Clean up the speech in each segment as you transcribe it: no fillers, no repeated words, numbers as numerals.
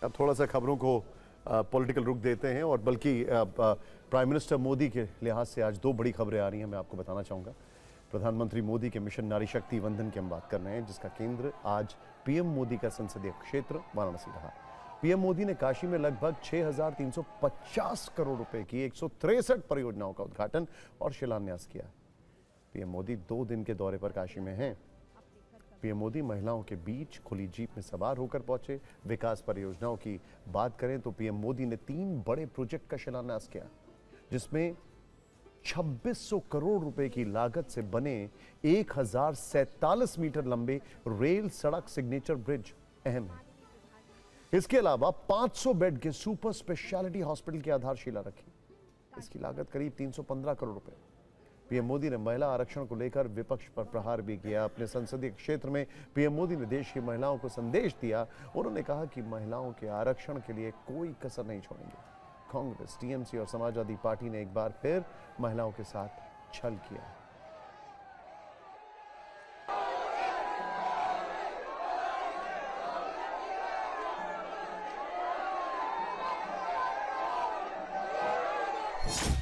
अब थोड़ा सा खबरों को पॉलिटिकल रुख देते हैं और बल्कि प्राइम मिनिस्टर मोदी के लिहाज से आज दो बड़ी खबरें आ रही हैं, मैं आपको बताना चाहूँगा। प्रधानमंत्री मोदी के मिशन नारी शक्ति वंदन की हम बात कर रहे हैं, जिसका केंद्र आज पीएम मोदी का संसदीय क्षेत्र वाराणसी रहा। पीएम मोदी ने काशी में लगभग 6,350 करोड़ रुपए की 163 परियोजनाओं का उद्घाटन और शिलान्यास किया। पीएम मोदी 2 दिन के दौरे पर काशी में हैं। पीएम मोदी महिलाओं के बीच खुली जीप में सवार होकर पहुंचे। विकास परियोजनाओं की बात करें तो पीएम मोदी ने 3 बड़े प्रोजेक्ट का शिलान्यास किया, जिसमें 2600 करोड़ रुपए की लागत से बने 1047 मीटर लंबे रेल सड़क सिग्नेचर ब्रिज अहम है। इसके अलावा 500 बेड के सुपर स्पेशलिटी हॉस्पिटल की आधारशिला रखी। इसकी लागत करीब 315 करोड़ रुपए। पीएम मोदी ने महिला आरक्षण को लेकर विपक्ष पर प्रहार भी किया। अपने संसदीय क्षेत्र में पीएम मोदी ने देश की महिलाओं को संदेश दिया। उन्होंने कहा कि महिलाओं के आरक्षण के लिए कोई कसर नहीं छोड़ेंगे। कांग्रेस, टीएमसी और समाजवादी पार्टी ने एक बार फिर महिलाओं के साथ छल किया।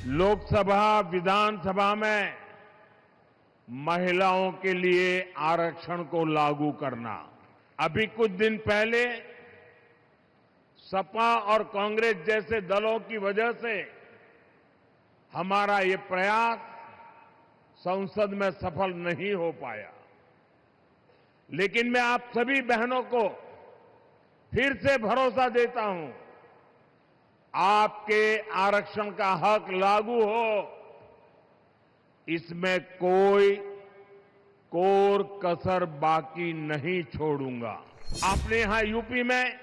लोकसभा, विधानसभा में महिलाओं के लिए आरक्षण को लागू करना। अभी कुछ दिन पहले सपा और कांग्रेस जैसे दलों की वजह से हमारा ये प्रयास संसद में सफल नहीं हो पाया। लेकिन मैं आप सभी बहनों को फिर से भरोसा देता हूं, आपके आरक्षण का हक लागू हो, इसमें कोई कोर कसर बाकी नहीं छोड़ूंगा। आपने यहां यूपी में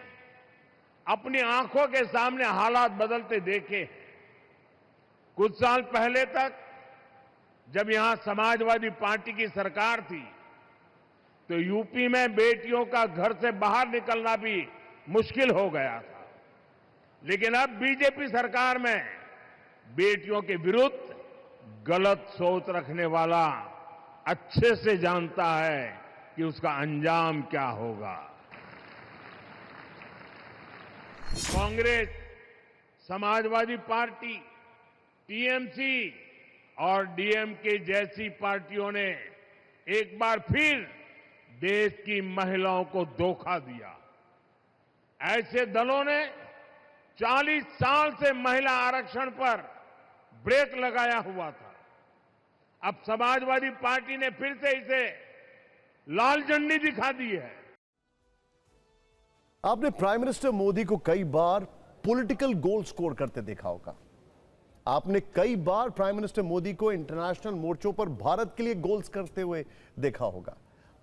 अपनी आंखों के सामने हालात बदलते देखे। कुछ साल पहले तक जब यहां समाजवादी पार्टी की सरकार थी तो यूपी में बेटियों का घर से बाहर निकलना भी मुश्किल हो गया था। लेकिन अब बीजेपी सरकार में बेटियों के विरुद्ध गलत सोच रखने वाला अच्छे से जानता है कि उसका अंजाम क्या होगा। कांग्रेस, समाजवादी पार्टी, टीएमसी और डीएमके जैसी पार्टियों ने एक बार फिर देश की महिलाओं को धोखा दिया। ऐसे दलों ने 40 साल से महिला आरक्षण पर ब्रेक लगाया हुआ था। अब समाजवादी पार्टी ने फिर से इसे लाल झंडी दिखा दी है। आपने प्राइम मिनिस्टर मोदी को कई बार पॉलिटिकल गोल स्कोर करते देखा होगा। आपने कई बार प्राइम मिनिस्टर मोदी को इंटरनेशनल मोर्चों पर भारत के लिए गोल्स करते हुए देखा होगा।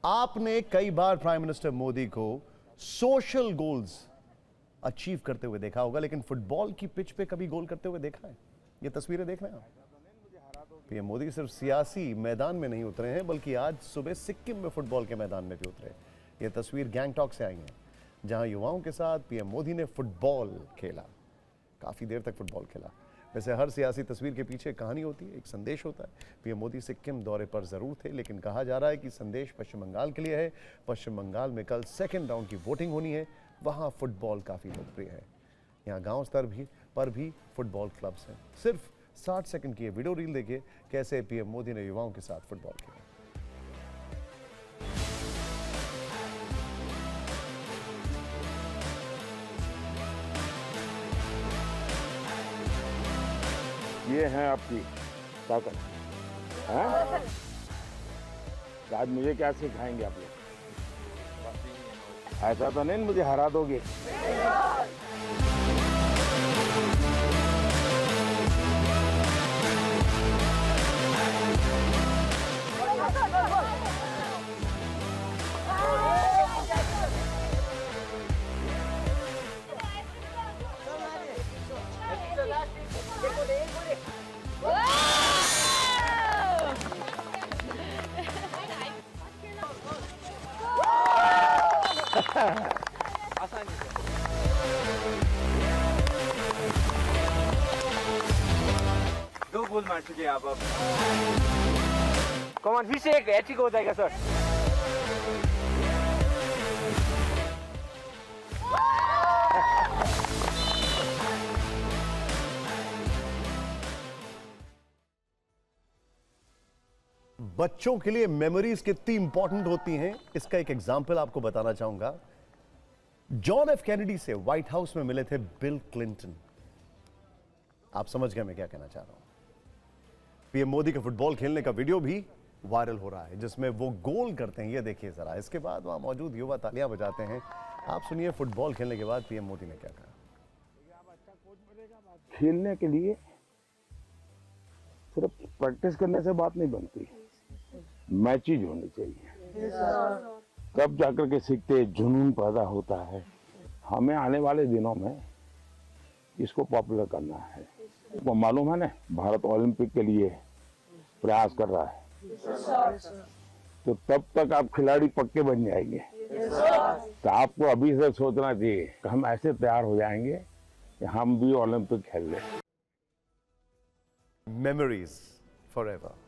आपने कई बार प्राइम मिनिस्टर मोदी को सोशल गोल्स अचीव करते हुए देखा होगा, लेकिन फुटबॉल की पिच पे कभी गोल करते हुए देखा है? ये तस्वीरें देख रहे हैं आप। पीएम मोदी सिर्फ सियासी मैदान में नहीं उतरे हैं, बल्कि आज सुबह सिक्किम में फुटबॉल के मैदान में भी उतरे। ये तस्वीर गैंगटॉक से आई है, जहां युवाओं के साथ पीएम मोदी ने फुटबॉल खेला। काफी देर तक फुटबॉल खेला। वैसे हर सियासी तस्वीर के पीछे कहानी होती है, एक संदेश होता है। पीएम मोदी सिक्किम दौरे पर जरूर थे, लेकिन कहा जा रहा है कि संदेश पश्चिम बंगाल के लिए है। पश्चिम बंगाल में कल सेकेंड राउंड की वोटिंग होनी है। वहां फुटबॉल काफी लोकप्रिय है। यहाँ गांव स्तर पर भी फुटबॉल क्लब्स हैं। सिर्फ 60 सेकंड की ये वीडियो रील देखिए, कैसे पीएम मोदी ने युवाओं के साथ फुटबॉल खेला। ये है आपकी ताकत है। आज मुझे क्या सिखाएंगे आप लोग? ऐसा तो नहीं मुझे हरा दोगे। दो गोल मार चुके आप अब। कमान फिर से एक हैट्रिक हो जाएगा सर। बच्चों के लिए मेमोरीज कितनी इंपॉर्टेंट होती हैं, इसका एक एग्जाम्पल आपको बताना चाहूंगा। जॉन एफ कैनेडी से व्हाइट हाउस में मिले थे बिल क्लिंटन। आप समझ गए मैं क्या कहना चाह रहा हूं। पीएम मोदी का फुटबॉल खेलने का वीडियो भी वायरल हो रहा है, जिसमें वो गोल करते हैं। ये देखिए जरा, इसके बाद वहां मौजूद युवा तालियां बजाते हैं। आप सुनिए फुटबॉल खेलने के बाद पीएम मोदी ने क्या कहा। खेलने के लिए सिर्फ प्रैक्टिस करने से बात नहीं बनती, मैचेज होनी चाहिए, तब जाकर के सीखते जुनून पैदा होता है। हमें आने वाले दिनों में इसको पॉपुलर करना है। वो मालूम है ना, भारत ओलंपिक के लिए प्रयास कर रहा है, तो तब तक आप खिलाड़ी पक्के बन जाएंगे। तो आपको अभी से सोचना चाहिए कि हम ऐसे तैयार हो जाएंगे कि हम भी ओलंपिक खेल लें। Memories forever.